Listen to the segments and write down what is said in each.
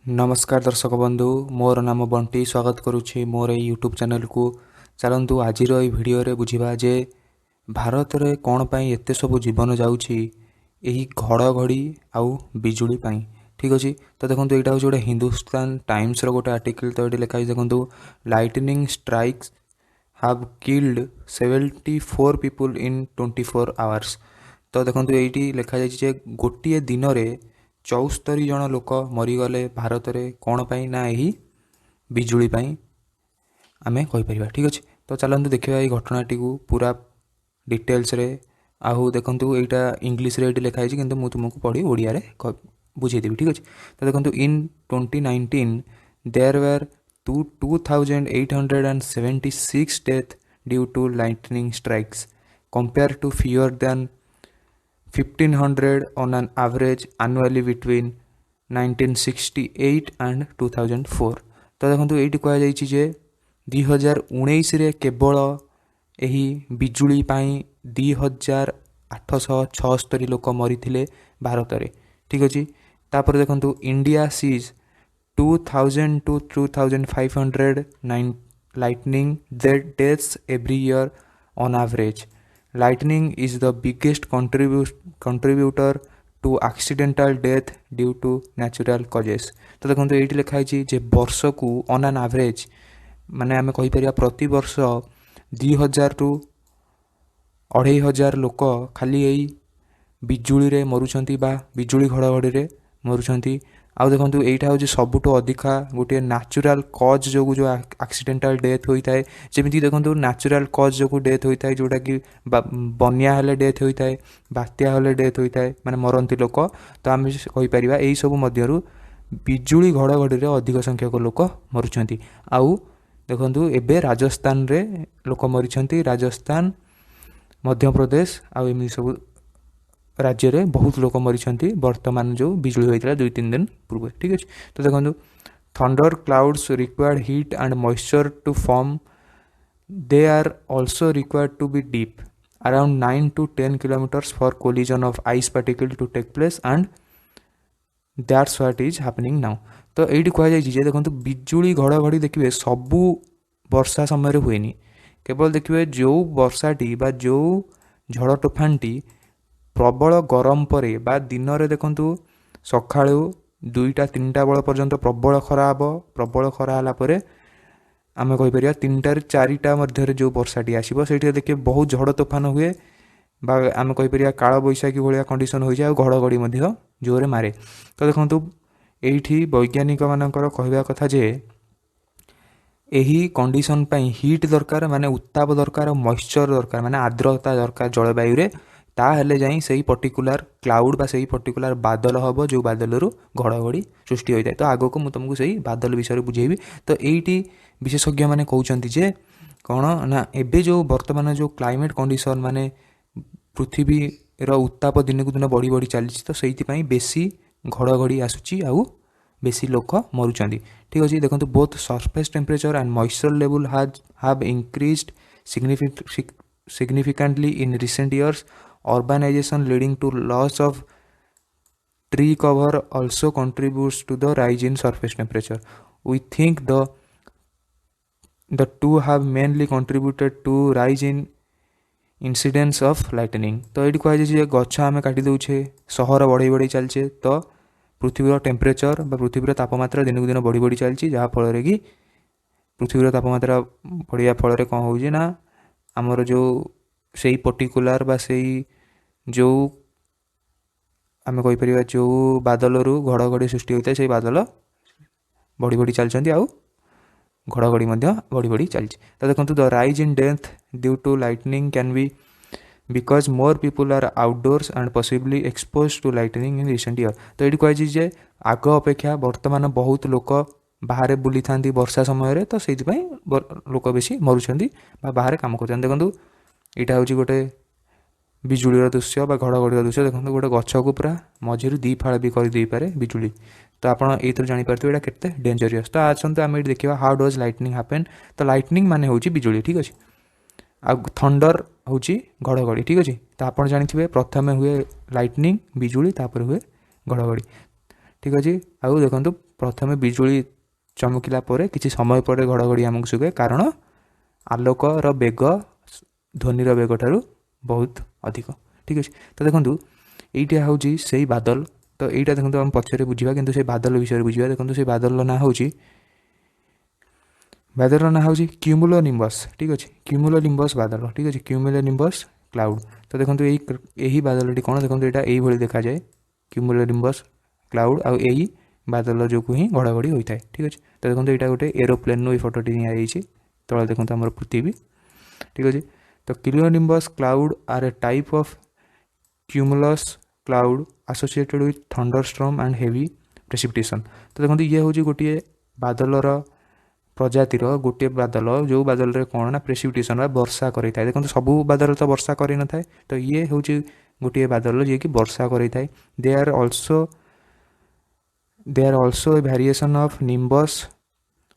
नमस्कार दर्शक बंधु मोर नाम बंटी स्वागत करुछि मोर यूट्यूब चैनल को। चलतु आज भिडियो रे बुझिबा जे भारत रे कौन पाई एते सब जीवन जाउछि एही घड़घड़ी आउ बिजुली पाई। ठीक अछि तो देखंतु एटा होछि गोटे हिंदुस्तान टाइम्स रो गोटे आर्टिकल। तो एटी लिखा देखंतु lightning strikes have killed 74 people in 24 hours. तो देखंतु एटी लिखा जाय जे गोटिए दिन रे 74 जन लोक मरीगले भारत में कौन पाई ना यही बिजुली पाई आमे कहि परिबा। ठीक अछि तो चलंतु देखिबा ए घटनाटी को पूरा डिटेल्स रे। आहु देखंतु एटा इंग्लिश रे एटी लिखा है किंतु मु तुमको पढ़ी ओडिया रे बुझे देबी। ठीक अछि तो देखंतु in 2019 there were 2876 death due to lightning strikes compared to fewer than 1500 on an average annually between 1968 and 2004। तो देखो ये कहुई जे 2019 रे केवल यही बिजुली पाई 2876 लोक मरी भारत में। ठीक अच्छे तापर देखो India seize 2000 to 2500 lightning deaths every year on average। Lightning is the biggest contributor to accidental death due to natural causes। तो देखो ये लिखाई जे वर्ष को ऑन एन एवरेज माने आमे कहि परिया प्रति वर्ष 2000 रु 2500 लोक खाली यही बिजुली रे मरुछंती बा बिजुली घड़घड़ी रे मरुछंती। आउ देखो यहाँ हूँ सबुठ अधिका गोटे नेचुरल कज जो एक्सीडेंटल डेथ होता है। जमी देखो नेचुरल कज जो डेथ होता है जोटा कि बन्या हेले डेथ होता है बात्या हेले डेथ होता है माने मरती लोक। तो आम कहीपर यही सब मध्यरु बिजुली घड़घड़ी रे अधिक संख्यक लोक मरुछंती। आउ देखो एबे राजस्थान रे लोक मरिछंती राजस्थान मध्य प्रदेश आउ एमि सब राज्य रे बहुत लोक मरी वर्तमान जो बिजुली होता है 2-3 दिन पूर्व। ठीक है तो देखो thunder clouds required heat and moisture to form they are also required to be deep around 9 to 10 kilometers for collision of ice particle to take place and that's what is happening now. तो ये कहुई देखो बिजुली घड़घड़ी देखिए सबू वर्षा समय हुए केवल देखिए जो वर्षाटी बा जो झड़ तोफानटी प्रबल गरम परे बा दिन रे देखंतु सकाळु 2-3 बेल पर्यंत प्रबल खरा हे प्रबल खरा होला परे आमे कहि परिया 3-4 मध्य जो वर्षाटी आसीबो सेठी देखिए बहुत झड़ तोफान हुए बा आमे कहि परिया काल बैशाखी भलिया कंडीशन हो जाय घड़घड़ी मध्य जोरे मारे। तो देखंतु एठी वैज्ञानिक मानकर कहबा कथा जे एही कंडीशन पई हीट दरकार माने उत्ताप दरकार मॉइस्चर दरकार माने आर्द्रता दरकार जलवायु रे ताहेले जाई सही पर्टिकुलर क्लाउड बा सही पर्टिकुलर बादल हम जो बादल रु घड़घड़ी सृष्टि होता है। तो आग को तुमको सही बादल विषय बुझेबी। तो यही विशेषज्ञ मैंने कहते जे कौन ना एबे जो वर्तमान जो क्लाइमेट कंडीशन माने पृथ्वी उत्ताप दिन को दिन बढ़ी बढ़ी चली तो से बेसी घड़घड़ी आसूची आउ बेसी लोक मरुचंदी। ठीक अच्छे देखो both surface temperature and moisture level have increased significantly in recent years। Urbanization leading to loss of tree cover also contributes to the rise in surface temperature। We think the two have mainly contributed to rise in incidence of lightning। तो ये कहुए गछ आम काटी दौचे सहर बढ़ई बढ़ई चलचे तो पृथ्वीर temperature पृथ्वीर तापमात्रा दिन को दिन बढ़ी बढ़ी चलती जहाँफल कि पृथ्वीर तापमात्रा बढ़िया फल कौन हो आमर जो से पर्टिकुलर बा से जो आम कहीपर जो बादल रु घड़घड़ी सृष्टि होता है से बादल बढ़ी बढ़ी चलती आउ घड़घड़ी बढ़ी बढ़ी चलती। तो देखो the rise in death due to lightning can be because more people are outdoors and possibly expose to lightning in recent year. तो ये कहुए आग अपेक्षा वर्तमान बहुत लोक बाहर बुली था वर्षा समय तो से लोक बेसी मरुंच बाहर कम कर। देखो यहाँ हूँ गोटे बिजुलीर दृश्य बा घड़घड़ी दृश्य देखो गोटे गछ को पूरा मझे 2 फाड़ भी कर पारे बिजुली। तो आप ये जापर यहाँ के डेंजरियस। तो आसतु आम ये देखा हाउ डज लाइटनिंग हैपन। तो लाइटनिंग माने हूँ बिजुली। ठीक अच्छे आ थंडर हूँ घड़घड़ी। ठीक अच्छे तो आप जानते प्रथम हुए लाइटनिंग बिजुली तापर हुए घड़घड़ी। ठीक अच्छे आउ देखो प्रथमे बिजुली चमकिला परे किछि समय पर घड़घड़ी आमको शुभे कारण आलोकर बेग ध्वनिर बेग ठारू बहुत अधिक। ठीक अच्छे। तो देखो यहीटा हूँ से बादल। तो यहीटा देखो आम पछरे बुझा कि से बादल विषय बुझा। देखो से बादल ना हूँ क्यूमुलोनिम्बस। ठीक अच्छे। क्यूमुलोनिम्बस बादल। ठीक अच्छे। Cumulonimbus cloud. तो देखो यही बादलटी कौन देखो यहाँ यही देखा जाए क्यूमुलोनिम्बस क्लाउड आउ यही बादल जो ही घड़घड़ी होता है। ठीक अच्छे। तो देखो यहाँ गोटे एरोप्लेन ये फोटोटी निजी तले देखो आम पृथ्वी। ठीक अच्छे। तो cumulonimbus cloud are a type of cumulus cloud associated with thunderstorm and heavy precipitation. तो देखो ये हूँ गोटे बादलर प्रजातिर गोटे बादल जो बादल रे कौन ना प्रेसिपिटेशन वर्षा करें। देखो सबू बादल तो वर्षा कर न था। तो ये हूँ गोटे बादल जी कि वर्षा करें। They are also a variation of nimbus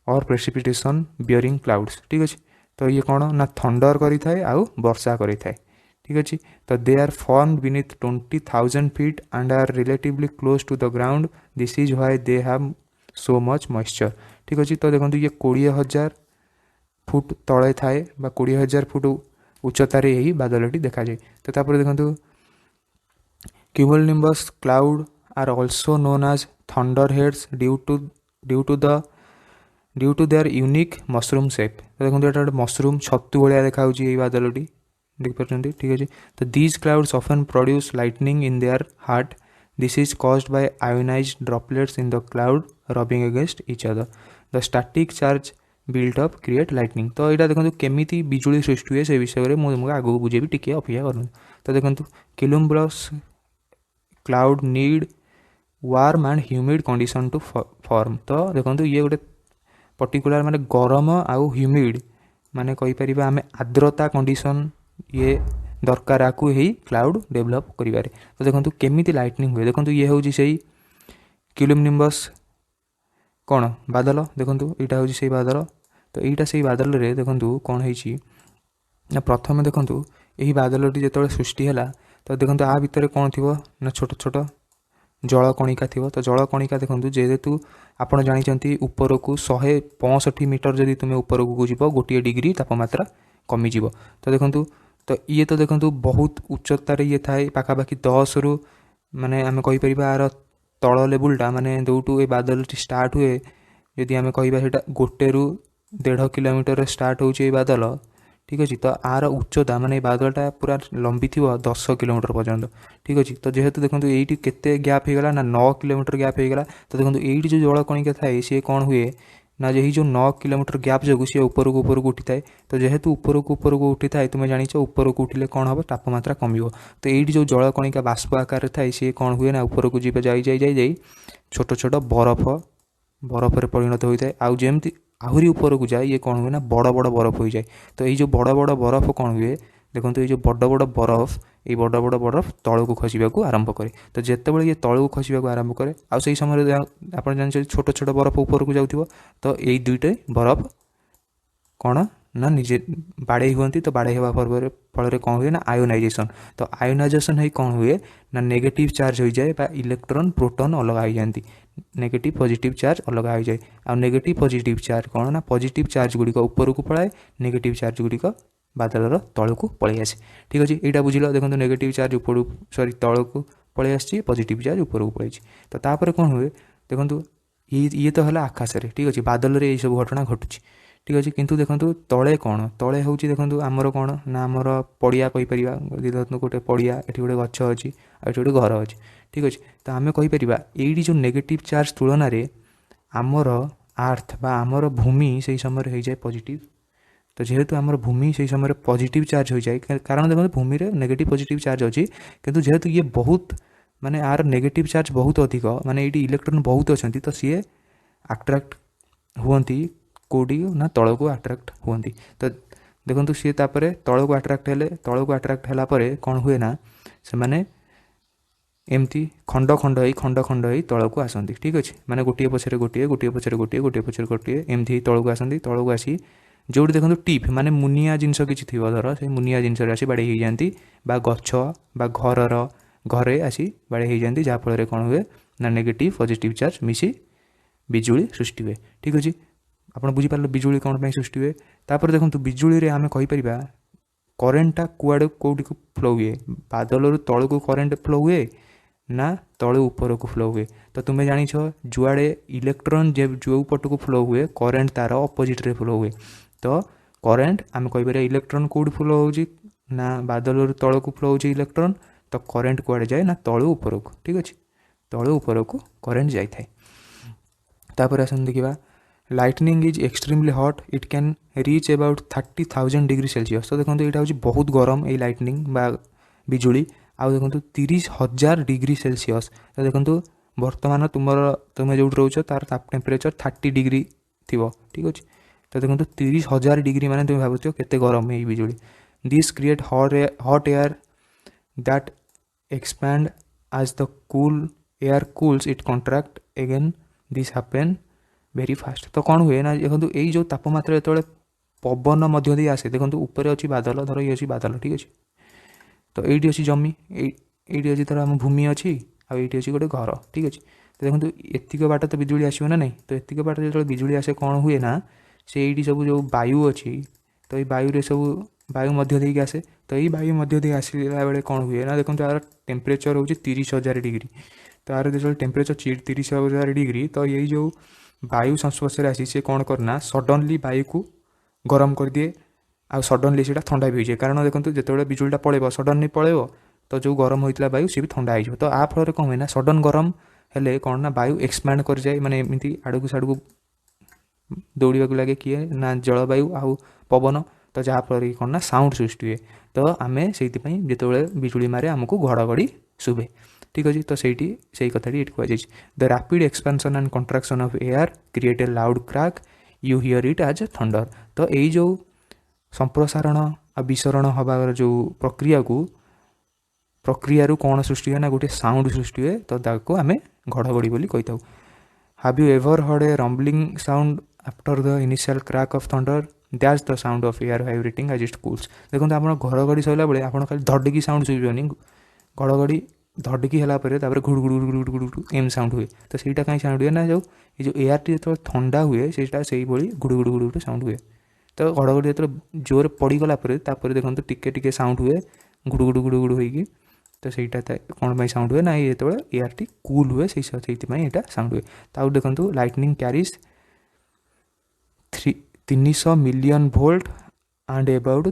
और प्रेसिपिटेशन बियरिंग क्लाउड्स। ठीक अच्छे। तो ये कौन ना थंडर करें आउ वर्षा करें। ठीक अच्छे। तो they are form beneath 20,000 feet and are relatively close to the ground. This is why they have so much moisture. ठीक अच्छे। तो देखो ये 20,000 फुट तले थाए 20,000 फुट उच्चतार यही बादलटी देखा जाए। तो तापर देखो cumulonimbus cloud are also known as thunder heads due to their unique mushroom shape. तो देखो ये गोटे मशरूम छतु भाया देखा यही बादलटी देखिए। ठीक अच्छे। तो these clouds often produce lightning in their heart. This is caused by ionised droplets in the cloud rubbing against each other. The static charge built up create lightning. तो यहाँ देखो केमी बिजुली सृष्टि हुए से विषय में मुझे आगे बुझेबी टी अपेक्षा करूँ। तो देखो cumulus cloud need warm and humid condition to form. तो देखो ये गोटे पर्टिकुलर माने गरम आउ ह्यूमिड माने कही परिबा आमे आर्द्रता कंडीशन ये दरकार आकु ही क्लाउड डेवलप करिवारे। तो देखो केमिति लाइटनिंग हुए। देखो ये हूँ से क्यूमुलोनिम्बस कौन बादल। देखो यहाँ हूँ से बादल। तो यहाँ से बादल रे देखो कौन है ना प्रथम देखो यही बादलटी जो सृष्टि है। तो देखो आ भितर कौन थी ना छोट छोट जल कणिका थी। तो जल कणिका देखो जेहेतु आपड़ जानते ऊपर को 165 मीटर जदि तुम ऊपर को जीव 1 डिग्री तापमात्रा कमिज। तो देखो तो ये तो देखो बहुत उच्चतार ये थाए पाखापाखि 10 रु माने आम कहीपर आर तल लेवलटा माने जोटू ये बादल स्टार्ट हुए जदि आम कह 1 रु 1.5 किलोमीटर स्टार्ट हो बादल। ठीक अच्छे। तो आर उच्चता माने बादलटा पूरा लंबी थी 10 किलोमीटर पर्यंत। ठीक अच्छे। तो जेहेतु देखो ये केते गैप होगा ना 9 किलोमीटर गैप होगा। तो देखो ये जो जल कणिका थाए सी कौन हुए ना यही जो 9 किलोमीटर गैप जो सी ऊपर को उठी थाए। तो जेहेतु ऊपर को उठी थाए तुम जान ऊपर को उठिले कौन हम तापमात्रा कम। तो ये जो जल कणिका बाष्प आकार थाए सी कौन हुए ना ऊपर को जाई छोट छोट बरफरे परिणत होता है। आउ जमती आहरी ऊपर को जाए ये कौन हुए ना बड़ बड़ बरफ हो जाए। तो ये जो बड़ बड़ बरफ कौन हुए देखो ये जो बड़ बड़ बरफ ये बड़ बड़ बरफ तल को खसवा आरंभ करे। तो जितेबाला ये तल को खसवा आरंभ करे आउ से समय आप जानते छोट छोट बरफ ऊपर को जाऊँ। तो यही दुईटे बरफ कौन ना निजे बाड़े हुआ। तो बाड़े हवा फल कौन हुए ना आयोनाइजेशन। तो आयोनाइजेशन है कौन हुए ना नेगेटिव चार्ज हो जाए इलेक्ट्रॉन प्रोटॉन अलग हो जाती। नेगेटिव पॉजिटिव चार्ज अलग हो जाए। आ नेगेटिव पॉजिटिव चार्ज कौन ना पॉजिटिव चार्ज गुड़िक ऊपर को पलाए नेगेटिव चार्ज गुड़िक बादलर तल को पलि आसे। ठीक अच्छे। यहाँ बुझल देखो नेगेटिव चार्ज ऊपर सॉरी तल को पलि आसी पॉजिटिव चार्ज ऊपर को पलि। तो तापर कौन हुए देखो ये तो है आकाश में। ठीक अच्छे। बादल रे सब घटना घटुची। ठीक अच्छे। किंतु देखो तले कौन तले हूँ देखो आमर कौन ना आमर पड़िया कहीपर गोटे पड़िया ये गोटे गछ अच्छी आ गोटे घर अच्छी। ठीक अच्छे। तो आम कहीपर ये जो नेगेटिव चार्ज तुलन में आमर आर्थ बा आमर भूमि से समय हो जाए पॉजिटिव। तो जेहेतु आमर भूमि से समय पॉजिटिव चार्ज हो जाए कारण देखो भूमि रे नेगेटिव पॉजिटिव चार्ज अच्छी। किंतु जेहेतु ये बहुत माने आर नेगेटिव चार्ज बहुत अधिक माने ये इलेक्ट्रॉन बहुत अच्छा। तो सी अट्राक्ट हुंती कौटी ना तल को अट्राक्ट हुंती। तो देखो सी तल को अट्राक्ट हेले तल को अट्राक्ट है कौन हुए ना से माने एमती खंड खंड तल को आसती। ठीक अच्छे। माने गोटे पछरे गोटे गोटे पछरे गोटे गोटे पछरे गोटे एमती तल को आसती। तल को आसी जो देखो टीप माने मुनिया जिनस किसी थी धर से मुनिया जिनस आसी बाड़े हो जाती गछ बा घरे आसी बाड़े हो जाती जहाँफल कौन हुए ना नेगेटिव पॉजिटिव चार्ज मिसी ବିଜୁଳି ସୃଷ୍ଟି ହୁଏ। ଠିକ୍ ଅଛି, ଆପଣ ବୁଝିପାରିଲେ ବିଜୁଳି କ'ଣ ପାଇଁ ସୃଷ୍ଟି ହୁଏ। ତାପରେ ଦେଖନ୍ତୁ ବିଜୁଳିରେ ଆମେ କହିପାରିବା କରେଣ୍ଟଟା କୁଆଡ଼େ କେଉଁଠିକୁ ଫ୍ଲୋ ହୁଏ, ବାଦଲରୁ ତଳକୁ କରେଣ୍ଟ ଫ୍ଲୋ ହୁଏ ନା ତଳୁ ଉପରକୁ ଫ୍ଲୋ ହୁଏ। ତ ତୁମେ ଜାଣିଛ ଯୁଆଡ଼େ ଇଲେକ୍ଟ୍ରନ୍ ଯେଉଁ ପଟକୁ ଫ୍ଲୋ ହୁଏ କରେଣ୍ଟ ତା'ର ଅପୋଜିଟ୍ରେ ଫ୍ଲୋ ହୁଏ। ତ କରେଣ୍ଟ ଆମେ କହିପାରିବା ଇଲେକ୍ଟ୍ରନ୍ କେଉଁଠି ଫ୍ଲୋ ହେଉଛି ନା ବାଦଲରୁ ତଳକୁ ଫ୍ଲୋ ହେଉଛି ଇଲେକ୍ଟ୍ରନ୍। ତ କରେଣ୍ଟ କୁଆଡ଼େ ଯାଏ ନା ତଳୁ ଉପରକୁ। ଠିକ୍ ଅଛି, ତଳୁ ଉପରକୁ କରେଣ୍ଟ ଯାଇଥାଏ। ତାପରେ ଆସନ୍ତୁ ଦେଖିବା lightning is extremely hot, it can reach about 30,000 degree Celsius. ତ ଦେଖନ୍ତୁ ଏଇଟା ହେଉଛି ବହୁତ ଗରମ ଏଇ ଲାଇଟନିଂ ବା ବିଜୁଳି। ଆଉ ଦେଖନ୍ତୁ 30,000 ଡିଗ୍ରୀ ସେଲସିୟସ୍। ତ ଦେଖନ୍ତୁ ବର୍ତ୍ତମାନ ତୁମେ ଯେଉଁଠି ରହୁଛ ତାର ଟେମ୍ପରେଚର୍ 30 ଡିଗ୍ରୀ ଥିବ। ଠିକ୍ ଅଛି, ତ ଦେଖନ୍ତୁ 30,000 ଡିଗ୍ରୀ ମାନେ ତୁମେ ଭାବୁଥିବ କେତେ ଗରମ ଏଇ ବିଜୁଳି। This create hot air that expand as the air cools it contract again this happen very fast. ତ କ'ଣ ହୁଏ ନା ଦେଖନ୍ତୁ ଏଇ ଯେଉଁ ତାପମାତ୍ରା ଯେତେବେଳେ ପବନ ମଧ୍ୟ ଦେଇ ଆସେ, ଦେଖନ୍ତୁ ଉପରେ ଅଛି ବାଦଲ, ଧର ଇଏ ଅଛି ବାଦଲ। ଠିକ୍ ଅଛି, ତ ଏଇଠି ଅଛି ଜମି, ଏଇଠି ଅଛି ଧର ଆମ ଭୂମି ଅଛି, ଆଉ ଏଇଠି ଅଛି ଗୋଟେ ଘର। ଠିକ୍ ଅଛି, ତ ଦେଖନ୍ତୁ ଏତିକ ବାଟ ତ ବିଜୁଳି ଆସିବ ନା ନାହିଁ। ତ ଏତିକ ବାଟ ଯେତେବେଳେ ବିଜୁଳି ଆସେ କ'ଣ ହୁଏ ନା ସେ ଏଇଠି ସବୁ ଯେଉଁ ବାୟୁ ଅଛି, ତ ଏଇ ବାୟୁରେ ସବୁ ବାୟୁ ମଧ୍ୟ ଦେଇକି ଆସେ। ତ ଏଇ ବାୟୁ ମଧ୍ୟ ଦେଇ ଆସିଲା ବେଳେ କ'ଣ ହୁଏ ନା ଦେଖନ୍ତୁ ଆର ଟେମ୍ପରେଚର୍ ହେଉଛି 30,000 ଡିଗ୍ରୀ। ତ ଆର ଯେତେବେଳେ ଟେମ୍ପରେଚର୍ 30,000 ଡିଗ୍ରୀ, ତ ଏଇ ଯେଉଁ ବାୟୁ ସଂସ୍ପର୍ଶରେ ଆସି ସେ କ'ଣ କରେ ନା ସଡନ୍ଲି ବାୟୁକୁ ଗରମ କରିଦିଏ, ଆଉ ସଡନ୍ଲି ସେଇଟା ଥଣ୍ଡା ବି ହୋଇଯାଏ। କାରଣ ଦେଖନ୍ତୁ ଯେତେବେଳେ ବିଜୁଳିଟା ପଳେଇବ ସଡନ୍ଲି ପଳେଇବ, ତ ଯେଉଁ ଗରମ ହୋଇଥିଲା ବାୟୁ ସିଏ ବି ଥଣ୍ଡା ହେଇଯିବ। ତ ଆ ଫଳରେ କ'ଣ ହୁଏ ନା ସଡନ୍ ଗରମ ହେଲେ କ'ଣ ନା ବାୟୁ ଏକ୍ସପାଣ୍ଡ କରିଯାଏ, ମାନେ ଏମିତି ଆଡ଼କୁ ସାଡ଼କୁ ଦୌଡ଼ିବାକୁ ଲାଗେ କିଏ ନା ଜଳବାୟୁ ଆଉ ପବନ। ତ ଯାହାଫଳରେ କି କ'ଣ ନା ସାଉଣ୍ଡ ସୃଷ୍ଟି ହୁଏ। ତ ଆମେ ସେଇଥିପାଇଁ ଯେତେବେଳେ ବିଜୁଳି ମାରେ ଆମକୁ ଘଡ଼ଘଡ଼ି ଶୁଭେ। ଠିକ୍ ଅଛି, ତ ସେଇଠି ସେଇ କଥାଟି ଏଠି କୁହାଯାଇଛି। The rapid expansion and contraction of air create a loud crack, you hear it as thunder. ତ ଏଇ ଯେଉଁ ସମ୍ପ୍ରସାରଣ ଆଉ ବିସରଣ ହେବାର ଯେଉଁ ପ୍ରକ୍ରିୟାରୁ କ'ଣ ସୃଷ୍ଟି ହୁଏ ନା ଗୋଟେ ସାଉଣ୍ଡ ସୃଷ୍ଟି ହୁଏ। ତ ତାକୁ ଆମେ ଘଡ଼ଘଡ଼ି ବୋଲି କହିଥାଉ। Have you ever heard a rumbling sound after the initial crack of thunder, that's the sound of air vibrating as it cools. ଦେଖନ୍ତୁ ଆପଣ ଘଡ଼ଘଡ଼ି ସରିଲା ବେଳେ ଆପଣ ଖାଲି ଧଡ଼ିକି ସାଉଣ୍ଡ ଶୁଭିବନି, ଘଡ଼ଘଡ଼ି ଧଡ଼ିକି ହେଲା ପରେ ତାପରେ ଘୁଡ଼ୁ ଘୁଡ଼ୁ ଘୁଡ଼ୁ ଘୁଡ଼ୁ ଘୁଡ଼ୁ ଏମିତି ସାଉଣ୍ଡ ହୁଏ। ତ ସେଇଟା କାହିଁ ସାଉଣ୍ଡ ହୁଏ ନା ଏ ଯେଉଁ ଏୟାରଟି ଯେତେବେଳେ ଥଣ୍ଡା ହୁଏ ସେଇଟା ସେଇଭଳି ଘୁଡ଼ୁ ଘୁଡ଼ୁ ଘୁଡ଼ୁ ଘୁଡ଼ୁ ସାଉଣ୍ଡ ହୁଏ। ତ ଘଡ଼ଘଡ଼ି ଯେତେବେଳେ ଜୋରେ ପଡ଼ିଗଲା ପରେ ତାପରେ ଦେଖନ୍ତୁ ଟିକେ ଟିକେ ସାଉଣ୍ଡ ହୁଏ ଘୁଡ଼ୁ ଘୁଡ଼ୁ ଘୁଡ଼ୁ ଘୁଡ଼ୁ ହୋଇକି। ତ ସେଇଟା କ'ଣ ପାଇଁ ସାଉଣ୍ଡ ହୁଏ ନା ଯେତେବେଳେ ଏୟାରଟି କୁଲ୍ ହୁଏ ସେଇଥିପାଇଁ ଏଇଟା ସାଉଣ୍ଡ ହୁଏ। ତାଉ ଦେଖନ୍ତୁ lightning carries 300 million volt and about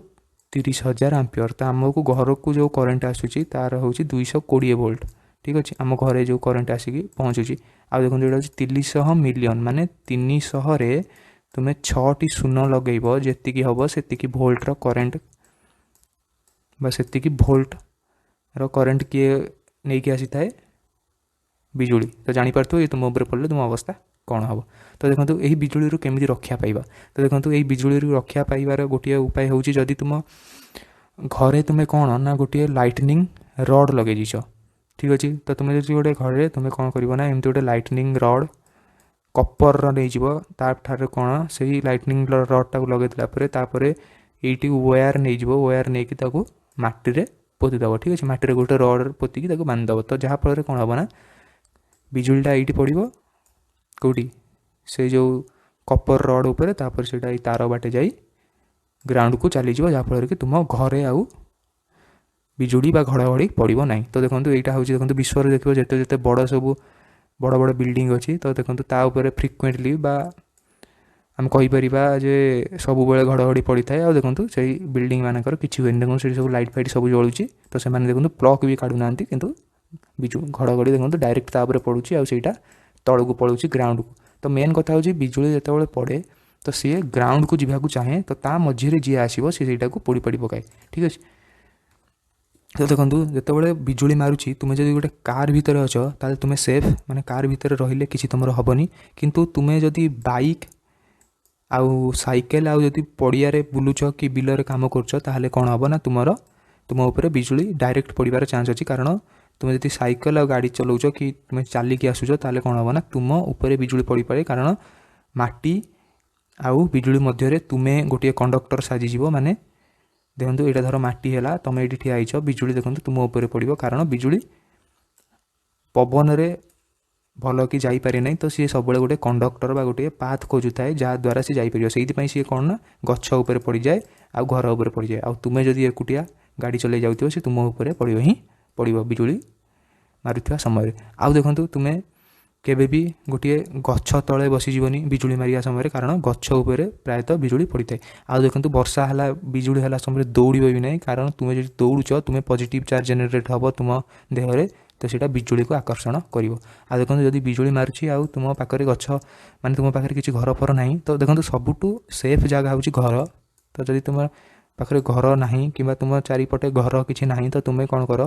30,000 ampere. ତ ଆମକୁ ଘରକୁ ଯେଉଁ କରେଣ୍ଟ ଆସୁଛି ତାର ହେଉଛି 220 ଭୋଲ୍ଟ। ଠିକ୍ ଅଛି, ଆମ ଘରେ ଯେଉଁ କରେଣ୍ଟ ଆସିକି ପହଞ୍ଚୁଛି। ଆଉ ଦେଖନ୍ତୁ ଏଇଟା ହେଉଛି 300 ମିଲିୟନ୍, ମାନେ 300ରେ ତୁମେ 6ଟି ଶୂନ ଲଗେଇବ ଯେତିକି ହେବ ସେତିକି ଭୋଲ୍ଟର କରେଣ୍ଟ ବା ସେତିକି ଭୋଲ୍ଟର କରେଣ୍ଟ କିଏ ନେଇକି ଆସିଥାଏ? ବିଜୁଳି। ତ ଜାଣିପାରୁଥିବ ଏ ତୁମ ଉପରେ ପଡ଼ିଲେ ତୁମ ଅବସ୍ଥା କ'ଣ ହେବ। ତ ଦେଖନ୍ତୁ ଏହି ବିଜୁଳିରୁ କେମିତି ରକ୍ଷା ପାଇବା। ତ ଦେଖନ୍ତୁ ଏହି ବିଜୁଳିରୁ ରକ୍ଷା ପାଇବାର ଗୋଟିଏ ଉପାୟ ହେଉଛି ଯଦି ତୁମ ଘରେ ତୁମେ କ'ଣ ନା ଗୋଟିଏ ଲାଇଟନିଂ ରଡ଼୍ ଲଗାଇ ଦେଇଛ। ଠିକ୍ ଅଛି, ତ ତୁମେ ଯଦି ଗୋଟେ ଘରେ ତୁମେ କ'ଣ କରିବ ନା ଏମିତି ଗୋଟେ ଲାଇଟନିଂ ରଡ଼୍ କପର୍ର ନେଇଯିବ। ତାଠାରେ କ'ଣ ସେଇ ଲାଇଟନିଂ ରଡ଼୍ଟାକୁ ଲଗାଇଦେଲା ପରେ ତାପରେ ଏଇଠି ୱାୟାର ନେଇଯିବ, ୱାୟାର ନେଇକି ତାକୁ ମାଟିରେ ପୋତିଦେବ। ଠିକ୍ ଅଛି, ମାଟିରେ ଗୋଟେ ରଡ଼୍ ପୋତିକି ତାକୁ ବାନ୍ଧିଦେବ। ତ ଯାହାଫଳରେ କ'ଣ ହେବ ନା ବିଜୁଳିଟା ଏଇଠି ପଡ଼ିବ କେଉଁଠି ସେ ଯେଉଁ କପର୍ ରଡ଼୍ ଉପରେ, ତାପରେ ସେଇଟା ଏଇ ତାର ବାଟେ ଯାଇ ଗ୍ରାଉଣ୍ଡକୁ ଚାଲିଯିବ, ଯାହାଫଳରେ କି ତୁମ ଘରେ ଆଉ ବିଜୁଳି ବା ଘଡ଼ଘଡ଼ି ପଡ଼ିବ ନାହିଁ। ତ ଦେଖନ୍ତୁ ଏଇଟା ହେଉଛି ଦେଖନ୍ତୁ ବିଶ୍ୱରେ ଦେଖିବ ଯେତେ ଯେତେ ବଡ଼ ସବୁ ବଡ଼ ବଡ଼ ବିଲ୍ଡିଂ ଅଛି, ତ ଦେଖନ୍ତୁ ତା ଉପରେ ଫ୍ରିକ୍ୱେଣ୍ଟଲି ବା ଆମେ କହିପାରିବା ଯେ ସବୁବେଳେ ଘଡ଼ଘଡ଼ି ପଡ଼ିଥାଏ। ଆଉ ଦେଖନ୍ତୁ ସେଇ ବିଲ୍ଡିଂ ମାନଙ୍କର କିଛି ହୁଏନି, ଦେଖନ୍ତୁ ସେଠି ସବୁ ଲାଇଟ୍ ଫାଇଟ୍ ସବୁ ଜଳୁଛି। ତ ସେମାନେ ଦେଖନ୍ତୁ ପ୍ଲକ୍ ବି କାଢ଼ୁନାହାନ୍ତି, କିନ୍ତୁ ଘଡ଼ଘଡ଼ି ଦେଖନ୍ତୁ ଡାଇରେକ୍ଟ ତା ଉପରେ ପଡ଼ୁଛି ଆଉ ସେଇଟା ତଳକୁ ପଳାଉଛି ଗ୍ରାଉଣ୍ଡକୁ। ତ ମେନ୍ କଥା ହେଉଛି ବିଜୁଳି ଯେତେବେଳେ ପଡ଼େ ତ ସିଏ ଗ୍ରାଉଣ୍ଡକୁ ଯିବାକୁ ଚାହେଁ, ତ ତା ମଝିରେ ଯିଏ ଆସିବ ସିଏ ସେଇଟାକୁ ପୋଡ଼ି ପାଡ଼ି ପକାଏ। ଠିକ୍ ଅଛି, ତ ଦେଖନ୍ତୁ ଯେତେବେଳେ ବିଜୁଳି ମାରୁଛି ତୁମେ ଯଦି ଗୋଟେ କାର୍ ଭିତରେ ଅଛ ତାହେଲେ ତୁମେ ସେଫ୍, ମାନେ କାର୍ ଭିତରେ ରହିଲେ କିଛି ତୁମର ହେବନି। କିନ୍ତୁ ତୁମେ ଯଦି ବାଇକ୍ ଆଉ ସାଇକେଲ ଆଉ ଯଦି ପଡ଼ିଆରେ ବୁଲୁଛ କି ବିଲରେ କାମ କରୁଛ ତାହେଲେ କ'ଣ ହେବ ନା ତୁମ ଉପରେ ବିଜୁଳି ଡାଇରେକ୍ଟ ପଡ଼ିବାର ଚାନ୍ସ ଅଛି। କାରଣ ତୁମେ ଯଦି ସାଇକେଲ ଆଉ ଗାଡ଼ି ଚଲାଉଛ କି ତୁମେ ଚାଲିକି ଆସୁଛ ତାହେଲେ କ'ଣ ହେବ ନା ତୁମ ଉପରେ ବିଜୁଳି ପଡ଼ିପାରେ। କାରଣ ମାଟି ଆଉ ବିଜୁଳି ମଧ୍ୟରେ ତୁମେ ଗୋଟିଏ କଣ୍ଡକ୍ଟର ସାଜିଯିବ। ମାନେ ଦେଖନ୍ତୁ ଏଇଟା ଧର ମାଟି ହେଲା, ତୁମେ ଏଇଠି ଠିଆ ହେଇଛ, ବିଜୁଳି ଦେଖନ୍ତୁ ତୁମ ଉପରେ ପଡ଼ିବ। କାରଣ ବିଜୁଳି ପବନରେ ଭଲ କି ଯାଇପାରେ ନାହିଁ, ତ ସିଏ ସବୁବେଳେ ଗୋଟେ କଣ୍ଡକ୍ଟର ବା ଗୋଟିଏ ପାଥ୍ ଖୋଜୁଥାଏ ଯାହାଦ୍ୱାରା ସେ ଯାଇପାରିବ। ସେଇଥିପାଇଁ ସିଏ କ'ଣ ନା ଗଛ ଉପରେ ପଡ଼ିଯାଏ ଆଉ ଘର ଉପରେ ପଡ଼ିଯାଏ। ଆଉ ତୁମେ ଯଦି ଏକୁଟିଆ ଗାଡ଼ି ଚଲାଇ ଯାଉଥିବ ସେ ତୁମ ଉପରେ ପଡ଼ିବ ହିଁ ପଡ଼ିବ ବିଜୁଳି ମାରୁଥିବା ସମୟରେ। ଆଉ ଦେଖନ୍ତୁ ତୁମେ କେବେ ବି ଗୋଟିଏ ଗଛ ତଳେ ବସିଯିବନି ବିଜୁଳି ମାରିବା ସମୟରେ, କାରଣ ଗଛ ଉପରେ ପ୍ରାୟତଃ ବିଜୁଳି ପଡ଼ିଥାଏ। ଆଉ ଦେଖନ୍ତୁ ବର୍ଷା ହେଲା ବିଜୁଳି ହେଲା ସମୟରେ ଦୌଡ଼ିବ ବି ନାହିଁ, କାରଣ ତୁମେ ଯଦି ଦୌଡ଼ୁଛ ତୁମେ ପଜିଟିଭ୍ ଚାର୍ଜ ଜେନେରେଟ୍ ହେବ ତୁମ ଦେହରେ, ତ ସେଇଟା ବିଜୁଳିକୁ ଆକର୍ଷଣ କରିବ। ଆଉ ଦେଖନ୍ତୁ ଯଦି ବିଜୁଳି ମାରୁଛି ଆଉ ତୁମ ପାଖରେ ଗଛ ମାନେ ତୁମ ପାଖରେ କିଛି ଘର ଫର ନାହିଁ, ତ ଦେଖନ୍ତୁ ସବୁଠୁ ସେଫ୍ ଜାଗା ହେଉଛି ଘର। ତ ଯଦି ତୁମ ପାଖରେ ଘର ନାହିଁ କିମ୍ବା ତୁମ ଚାରିପଟେ ଘର କିଛି ନାହିଁ, ତ ତୁମେ କ'ଣ କର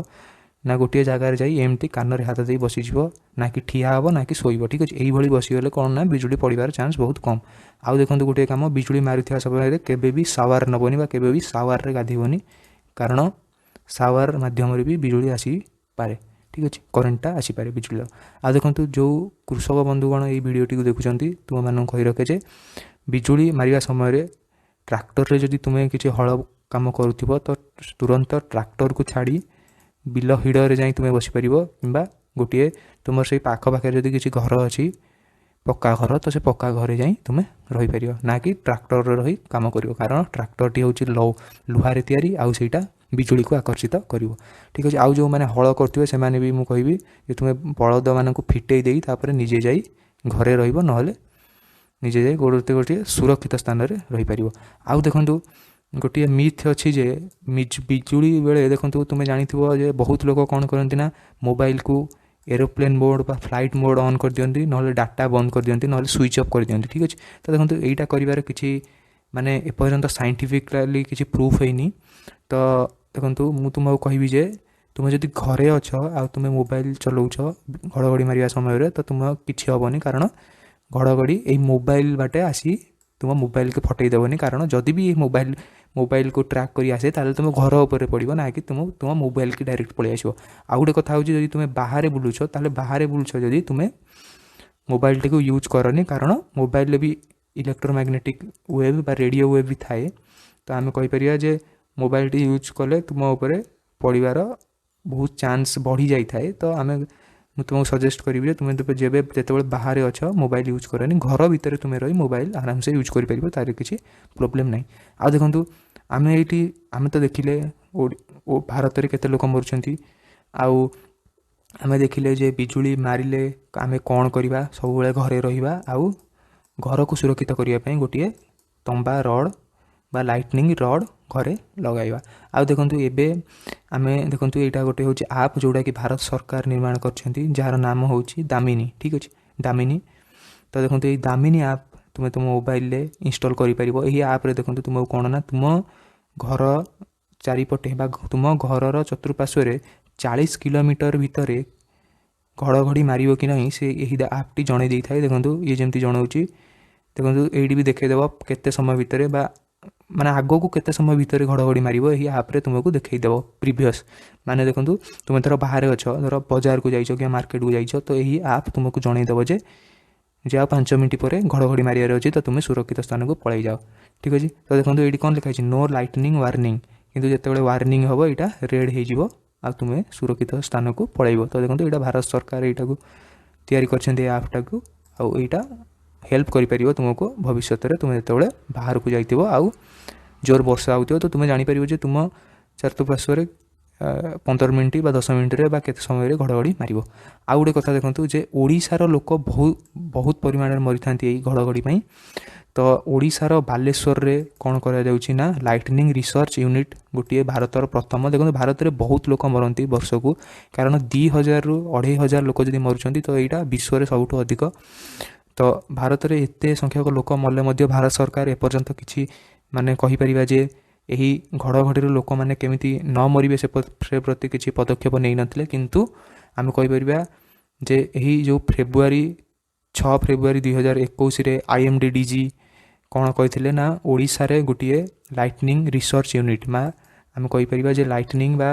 ନା ଗୋଟିଏ ଜାଗାରେ ଯାଇ ଏମିତି କାନରେ ହାତ ଦେଇ ବସିଯିବ, ନା କି ଠିଆ ହେବ ନା କି ଶୋଇବ। ଠିକ୍ ଅଛି, ଏଇଭଳି ବସିଗଲେ କ'ଣ ନା ବିଜୁଳି ପଡ଼ିବାର ଚାନ୍ସ ବହୁତ କମ୍। ଆଉ ଦେଖନ୍ତୁ ଗୋଟିଏ କାମ, ବିଜୁଳି ମାରୁଥିବା ସମୟରେ କେବେ ବି ସାୱାର ନେବନି ବା କେବେ ବି ସାୱାରରେ ଗାଧୋଇବନି, କାରଣ ସାୱାର ମାଧ୍ୟମରେ ବି ବିଜୁଳି ଆସିପାରେ। ଠିକ୍ ଅଛି, କରେଣ୍ଟଟା ଆସିପାରେ ବିଜୁଳିର। ଆଉ ଦେଖନ୍ତୁ ଯେଉଁ କୃଷକ ବନ୍ଧୁଗଣ ଏଇ ଭିଡ଼ିଓଟିକୁ ଦେଖୁଛନ୍ତି, ତୁମମାନଙ୍କୁ କହି ରଖେ ଯେ ବିଜୁଳି ମାରିବା ସମୟରେ ଟ୍ରାକ୍ଟରରେ ଯଦି ତୁମେ କିଛି ହଳ କାମ କରୁଥିବ ତ ତୁରନ୍ତ ଟ୍ରାକ୍ଟରକୁ ଛାଡ଼ି ବିଲ ହିଡ଼ରେ ଯାଇ ତୁମେ ବସିପାରିବ, କିମ୍ବା ଗୋଟିଏ ତୁମର ସେଇ ପାଖପାଖରେ ଯଦି କିଛି ଘର ଅଛି ପକ୍କା ଘର, ତ ସେ ପକ୍କା ଘରେ ଯାଇ ତୁମେ ରହିପାରିବ, ନା କି ଟ୍ରାକ୍ଟରରେ ରହି କାମ କରିବ, କାରଣ ଟ୍ରାକ୍ଟରଟି ହେଉଛି ଲୁହାରେ ତିଆରି ଆଉ ସେଇଟା ବିଜୁଳିକୁ ଆକର୍ଷିତ କରିବ। ଠିକ୍ ଅଛି, ଆଉ ଯେଉଁମାନେ ହଳ କରୁଥିବେ ସେମାନେ ବି ମୁଁ କହିବି ଯେ ତୁମେ ବଳଦମାନଙ୍କୁ ଫିଟେଇ ଦେଇ ତାପରେ ନିଜେ ଯାଇ ଘରେ ରହିବ, ନହେଲେ ନିଜେ ଯାଇ ଗୋଟିଏ ସୁରକ୍ଷିତ ସ୍ଥାନରେ ରହିପାରିବ। ଆଉ ଦେଖନ୍ତୁ ଗୋଟିଏ ମିଥ୍ ଅଛି ଯେ ବିଜୁଳି ବେଳେ ଦେଖନ୍ତୁ ତୁମେ ଜାଣିଥିବ ଯେ ବହୁତ ଲୋକ କ'ଣ କରନ୍ତି ନା ମୋବାଇଲକୁ ଏରୋପ୍ଲେନ୍ ମୋଡ଼୍ ବା ଫ୍ଲାଇଟ୍ ମୋଡ଼୍ ଅନ୍ କରିଦିଅନ୍ତି, ନହେଲେ ଡାଟା ବନ୍ଦ କରିଦିଅନ୍ତି, ନହେଲେ ସୁଇଚ୍ ଅଫ୍ କରିଦିଅନ୍ତି। ଠିକ୍ ଅଛି, ତ ଦେଖନ୍ତୁ ଏଇଟା କରିବାର କିଛି ମାନେ ଏପର୍ଯ୍ୟନ୍ତ ସାଇଣ୍ଟିଫିକାଲି କିଛି ପ୍ରୁଫ୍ ହେଇନି। ତ ଦେଖନ୍ତୁ ମୁଁ ତୁମକୁ କହିବି ଯେ ତୁମେ ଯଦି ଘରେ ଅଛ ଆଉ ତୁମେ ମୋବାଇଲ ଚଲାଉଛ ଘଡ଼ଘଡ଼ି ମାରିବା ସମୟରେ, ତ ତୁମ କିଛି ହେବନି, କାରଣ ଘଡ଼ଘଡ଼ି ଏଇ ମୋବାଇଲ ବାଟେ ଆସି ତୁମ ମୋବାଇଲକୁ ଫଟେଇ ଦେବନି। କାରଣ ଯଦି ବି ମୋବାଇଲକୁ ଟ୍ରାକ୍ କରି ଆସେ ତାହେଲେ ତୁମ ଘର ଉପରେ ପଡ଼ିବ, ନା କି ତୁମ ମୋବାଇଲକି ଡାଇରେକ୍ଟ ପଳେଇ ଆସିବ। ଆଉ ଗୋଟେ କଥା ହେଉଛି, ଯଦି ତୁମେ ବାହାରେ ବୁଲୁଛ ତାହେଲେ ବାହାରେ ବୁଲୁଛ ଯଦି ତୁମେ ମୋବାଇଲଟିକୁ ୟୁଜ୍ କରନି, କାରଣ ମୋବାଇଲରେ ବି ଇଲେକ୍ଟ୍ରୋମ୍ୟାଗ୍ନେଟିକ୍ ୱେଭ୍ ବା ରେଡ଼ିଓ ୱେଭ୍ ବି ଥାଏ। ତ ଆମେ କହିପାରିବା ଯେ ମୋବାଇଲଟି ୟୁଜ୍ କଲେ ତୁମ ଉପରେ ପଡ଼ିବାର ବହୁତ ଚାନ୍ସ ବଢ଼ି ଯାଇଥାଏ। ତ ମୁଁ ତୁମକୁ ସଜେଷ୍ଟ କରିବି ଯେ ତୁମେ ଯେତେବେଳେ ବାହାରେ ଅଛ ମୋବାଇଲ ୟୁଜ୍ କରନି, ଘର ଭିତରେ ତୁମେ ରହି ମୋବାଇଲ ଆରାମସେ ୟୁଜ୍ କରିପାରିବ, ତାର କିଛି ପ୍ରୋବ୍ଲେମ୍ ନାହିଁ। ଆଉ ଦେଖନ୍ତୁ ଆମେ ତ ଦେଖିଲେ ଭାରତରେ କେତେ ଲୋକ ମରୁଛନ୍ତି, ଆଉ ଆମେ ଦେଖିଲେ ଯେ ବିଜୁଳି ମାରିଲେ ଆମେ କ'ଣ କରିବା, ସବୁବେଳେ ଘରେ ରହିବା ଆଉ ଘରକୁ ସୁରକ୍ଷିତ କରିବା ପାଇଁ ଗୋଟିଏ ତମ୍ବା ରଡ଼୍ ବା ଲାଇଟନିଂ ରଡ଼୍ ଘରେ ଲଗାଇବା। ଆଉ ଦେଖନ୍ତୁ ଏବେ ଆମେ ଦେଖନ୍ତୁ ଏଇଟା ଗୋଟେ ହେଉଛି ଆପ୍ ଯେଉଁଟାକି ଭାରତ ସରକାର ନିର୍ମାଣ କରିଛନ୍ତି, ଯାହାର ନାମ ହେଉଛି ଦାମିନୀ। ଠିକ୍ ଅଛି, ଦାମିନୀ। ତ ଦେଖନ୍ତୁ ଏଇ ଦାମିନୀ ଆପ୍ ତୁମେ ତୁମ ମୋବାଇଲରେ ଇନଷ୍ଟଲ୍ କରିପାରିବ। ଏହି ଆପ୍ରେ ଦେଖନ୍ତୁ ତୁମକୁ କ'ଣ ନା ତୁମ ଘର ଚାରିପଟେ ବା ତୁମ ଘରର ଚତୁଃପାର୍ଶ୍ୱରେ 40 କିଲୋମିଟର ଭିତରେ ଘଡ଼ଘଡ଼ି ମାରିବ କି ନାହିଁ ସେ ଏହି ଆପ୍ଟି ଜଣାଇ ଦେଇଥାଏ। ଦେଖନ୍ତୁ ଇଏ ଯେମିତି ଜଣାଉଛି, ଦେଖନ୍ତୁ ଏଇଠି ବି ଦେଖାଇଦେବ କେତେ ସମୟ ଭିତରେ ବା ମାନେ ଆଗକୁ କେତେ ସମୟ ଭିତରେ ଘଡ଼ଘଡ଼ି ମାରିବ, ଏହି ଆପ୍ରେ ତୁମକୁ ଦେଖାଇଦେବ ପ୍ରିଭିୟସ୍। ମାନେ ଦେଖନ୍ତୁ ତୁମେ ଧର ବାହାରେ ଅଛ, ଧର ବଜାରକୁ ଯାଇଛ କିମ୍ବା ମାର୍କେଟକୁ ଯାଇଛ, ତ ଏହି ଆପ୍ ତୁମକୁ ଜଣାଇଦେବ ଯେ ଆଉ 5 ମିନିଟ୍ ପରେ ଘଡ଼ଘଡ଼ି ମାରିବାର ଅଛି, ତ ତୁମେ ସୁରକ୍ଷିତ ସ୍ଥାନକୁ ପଳାଇ ଯାଅ। ଠିକ୍ ଅଛି, ତ ଦେଖନ୍ତୁ ଏଇଠି କ'ଣ ଲେଖା ହେଇଛି, ନୋ ଲାଇଟନିଂ ୱାର୍ଣ୍ଣିଂ, କିନ୍ତୁ ଯେତେବେଳେ ୱାର୍ଣ୍ଣିଂ ହେବ ଏଇଟା ରେଡ୍ ହେଇଯିବ ଆଉ ତୁମେ ସୁରକ୍ଷିତ ସ୍ଥାନକୁ ପଳାଇବ। ତ ଦେଖନ୍ତୁ ଏଇଟା ଭାରତ ସରକାର ଏଇଟାକୁ ତିଆରି କରିଛନ୍ତି, ଏ ଆପ୍ଟାକୁ, ଆଉ ଏଇଟା ହେଲ୍ପ କରିପାରିବ ତୁମକୁ ଭବିଷ୍ୟତରେ ତୁମେ ଯେତେବେଳେ ବାହାରକୁ ଯାଇଥିବ ଆଉ ଜୋର ବର୍ଷା ହେଉଥିବ, ତ ତୁମେ ଜାଣିପାରିବ ଯେ ତୁମ ଚତୁଃପାର୍ଶ୍ୱରେ 15 ମିନିଟ୍ ବା 10 ମିନିଟ୍ରେ ବା କେତେ ସମୟରେ ଘଡ଼ଘଡ଼ି ମାରିବ। ଆଉ ଗୋଟେ କଥା ଦେଖନ୍ତୁ ଯେ ଓଡ଼ିଶାର ଲୋକ ବହୁତ ପରିମାଣରେ ମରିଥାନ୍ତି ଏଇ ଘଡ଼ଘଡ଼ି ପାଇଁ। ତ ଓଡ଼ିଶାର ବାଲେଶ୍ୱରରେ କ'ଣ କରାଯାଉଛି ନା ଲାଇଟନିଂ ରିସର୍ଚ୍ଚ ୟୁନିଟ୍ ଗୋଟିଏ ଭାରତର ପ୍ରଥମ। ଦେଖନ୍ତୁ ଭାରତରେ ବହୁତ ଲୋକ ମରନ୍ତି ବର୍ଷକୁ, କାରଣ 2000ରୁ 2500 ଲୋକ ଯଦି ମରୁଛନ୍ତି, ତ ଏଇଟା ବିଶ୍ୱରେ ସବୁଠୁ ଅଧିକ। ତ ଭାରତରେ ଏତେ ସଂଖ୍ୟକ ଲୋକ ମଲେ ମଧ୍ୟ ଭାରତ ସରକାର ଏପର୍ଯ୍ୟନ୍ତ କିଛି ମାନେ କହିପାରିବା ଯେ ଏହି ଘଡ଼ଘଡ଼ିର ଲୋକମାନେ କେମିତି ନ ମରିବେ ସେ ପ୍ରତି କିଛି ପଦକ୍ଷେପ ନେଇନଥିଲେ। କିନ୍ତୁ ଆମେ କହିପାରିବା ଯେ ଏହି ଯେଉଁ 6 ଫେବୃଆରୀ 2021ରେ IMDDG କ'ଣ କହିଥିଲେ ନା ଓଡ଼ିଶାରେ ଗୋଟିଏ ଲାଇଟନିଂ ରିସର୍ଚ୍ଚ ୟୁନିଟ୍ ବା ଆମେ କହିପାରିବା ଯେ ଲାଇଟନିଂ ବା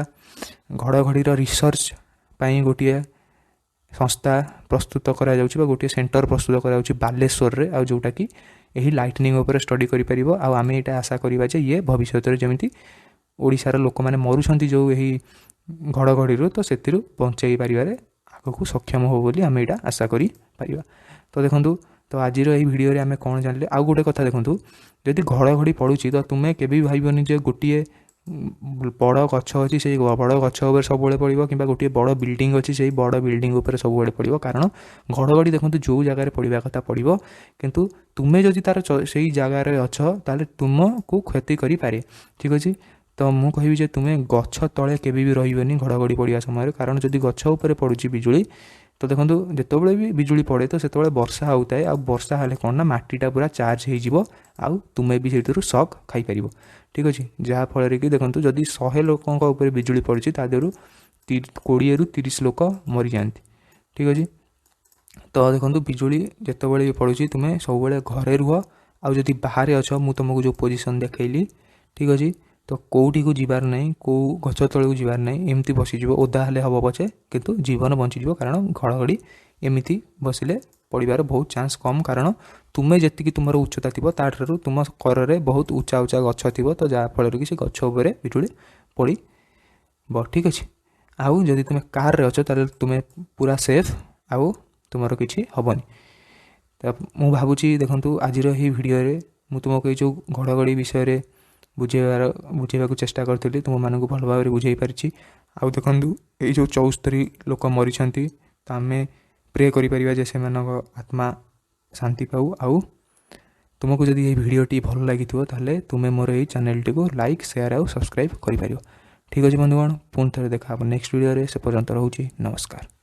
ଘଡ଼ଘଡ଼ିର ରିସର୍ଚ୍ଚ ପାଇଁ ଗୋଟିଏ ସଂସ୍ଥା ପ୍ରସ୍ତୁତ କରାଯାଉଛି ବା ଗୋଟିଏ ସେଣ୍ଟର ପ୍ରସ୍ତୁତ କରାଯାଉଛି ବାଲେଶ୍ୱରରେ, ଆଉ ଯେଉଁଟାକି ଏହି ଲାଇଟନିଂ ଉପରେ ଷ୍ଟଡି କରିପାରିବ। ଆଉ ଆମେ ଏଇଟା ଆଶା କରିବା ଯେ ଇଏ ଭବିଷ୍ୟତରେ ଯେମିତି ଓଡ଼ିଶାର ଲୋକମାନେ ମରୁଛନ୍ତି ଯେଉଁ ଏହି ଘଡ଼ଘଡ଼ିରୁ, ତ ସେଥିରୁ ବଞ୍ଚାଇ ପାରିବାରେ ଆଗକୁ ସକ୍ଷମ ହେବ ବୋଲି ଆମେ ଏଇଟା ଆଶା କରିପାରିବା। ତ ଦେଖନ୍ତୁ, ତ ଆଜିର ଏହି ଭିଡ଼ିଓରେ ଆମେ କ'ଣ ଜାଣିଲେ। ଆଉ ଗୋଟେ କଥା ଦେଖନ୍ତୁ, ଯଦି ଘଡ଼ଘଡ଼ି ପଡ଼ୁଛି ତ ତୁମେ କେବେ ବି ଭାବିବନି ଯେ ଗୋଟିଏ ବଡ଼ ଗଛ ଅଛି ସେଇ ବଡ଼ ଗଛ ଉପରେ ସବୁବେଳେ ପଡ଼ିବ, କିମ୍ବା ଗୋଟିଏ ବଡ଼ ବିଲ୍ଡିଂ ଅଛି ସେଇ ବଡ଼ ବିଲ୍ଡିଂ ଉପରେ ସବୁବେଳେ ପଡ଼ିବ। କାରଣ ଘଡ଼ଘଡ଼ି ଦେଖନ୍ତୁ ଯେଉଁ ଜାଗାରେ ପଡ଼ିବା କଥା ପଡ଼ିବ, କିନ୍ତୁ ତୁମେ ଯଦି ତା'ର ସେଇ ଜାଗାରେ ଅଛ ତାହେଲେ ତୁମକୁ କ୍ଷତି କରିପାରେ। ଠିକ୍ ଅଛି। ତ ମୁଁ କହିବି ଯେ ତୁମେ ଗଛ ତଳେ କେବେ ବି ରହିବନି ଘଡ଼ଘଡ଼ି ପଡ଼ିବା ସମୟରେ, କାରଣ ଯଦି ଗଛ ଉପରେ ପଡ଼ୁଛି ବିଜୁଳି, ତ ଦେଖନ୍ତୁ ଯେତେବେଳେ ବି ବିଜୁଳି ପଡ଼େ ତ ସେତେବେଳେ ବର୍ଷା ହେଉଥାଏ, ଆଉ ବର୍ଷା ହେଲେ କ'ଣ ନା ମାଟିଟା ପୁରା ଚାର୍ଜ ହେଇଯିବ, ଆଉ ତୁମେ ବି ସେଥିରୁ ସକ୍ ଖାଇପାରିବ। ଠିକ୍ ଅଛି। ଯାହାଫଳରେ କି ଦେଖନ୍ତୁ, ଯଦି 100 ଲୋକଙ୍କ ଉପରେ ବିଜୁଳି ପଡ଼ୁଛି ତା ଦେହରୁ 20ରୁ 30 ଲୋକ ମରିଯାଆନ୍ତି। ଠିକ୍ ଅଛି। ତ ଦେଖନ୍ତୁ, ବିଜୁଳି ଯେତେବେଳେ ବି ପଡ଼ୁଛି ତୁମେ ସବୁବେଳେ ଘରେ ରୁହ, ଆଉ ଯଦି ବାହାରେ ଅଛ ମୁଁ ତୁମକୁ ଯେଉଁ ପୋଜିସନ୍ ଦେଖେଇଲି, ଠିକ୍ ଅଛି, ତ କେଉଁଠିକୁ ଯିବାର ନାହିଁ, କେଉଁ ଗଛ ତଳକୁ ଯିବାର ନାହିଁ, ଏମିତି ବସିଯିବ, ଓଦା ହେଲେ ହେବ ପଛେ କିନ୍ତୁ ଜୀବନ ବଞ୍ଚିଯିବ। କାରଣ ଘଡ଼ଘଡ଼ି ଏମିତି ବସିଲେ ପଡ଼ିବାର ବହୁତ ଚାନ୍ସ କମ୍, କାରଣ ତୁମେ ଯେତିକି ତୁମର ଉଚ୍ଚତା ଥିବ ତାଠାରୁ ତୁମ କରରେ ବହୁତ ଉଚ୍ଚା ଉଚ୍ଚା ଗଛ ଥିବ, ତ ଯାହାଫଳରେ କି ସେ ଗଛ ଉପରେ ବିଜୁଳି ପଡ଼ିବ। ଠିକ୍ ଅଛି। ଆଉ ଯଦି ତୁମେ କାର୍ରେ ଅଛ ତାହେଲେ ତୁମେ ପୁରା ସେଫ୍, ଆଉ ତୁମର କିଛି ହେବନି। ତ ମୁଁ ଭାବୁଛି ଦେଖନ୍ତୁ, ଆଜିର ଏହି ଭିଡ଼ିଓରେ ମୁଁ ତୁମକୁ ଏଇ ଯେଉଁ ଘଡ଼ଘଡ଼ି ବିଷୟରେ ବୁଝେଇବାକୁ ଚେଷ୍ଟା କରିଥିଲି, ତୁମମାନଙ୍କୁ ଭଲ ଭାବରେ ବୁଝେଇ ପାରିଛି। ଆଉ ଦେଖନ୍ତୁ, ଏଇ ଯେଉଁ 74 ଲୋକ ମରିଛନ୍ତି, ତ ଆମେ ପ୍ରେ କରିପାରିବା ଯେ ସେମାନଙ୍କ ଆତ୍ମା ଶାନ୍ତି ପାଉ। ଆଉ ତୁମକୁ ଯଦି ଏହି ଭିଡ଼ିଓଟି ଭଲ ଲାଗିଥିବ ତାହେଲେ ତୁମେ ମୋର ଏହି ଚ୍ୟାନେଲଟିକୁ ଲାଇକ୍, ସେୟାର ଆଉ ସବସ୍କ୍ରାଇବ୍ କରିପାରିବ। ଠିକ୍ ଅଛି ବନ୍ଧୁଗଣ, ପୁଣି ଥରେ ଦେଖା ହେବ ନେକ୍ସଟ ଭିଡ଼ିଓରେ। ସେ ପର୍ଯ୍ୟନ୍ତ ରହୁଛି, ନମସ୍କାର।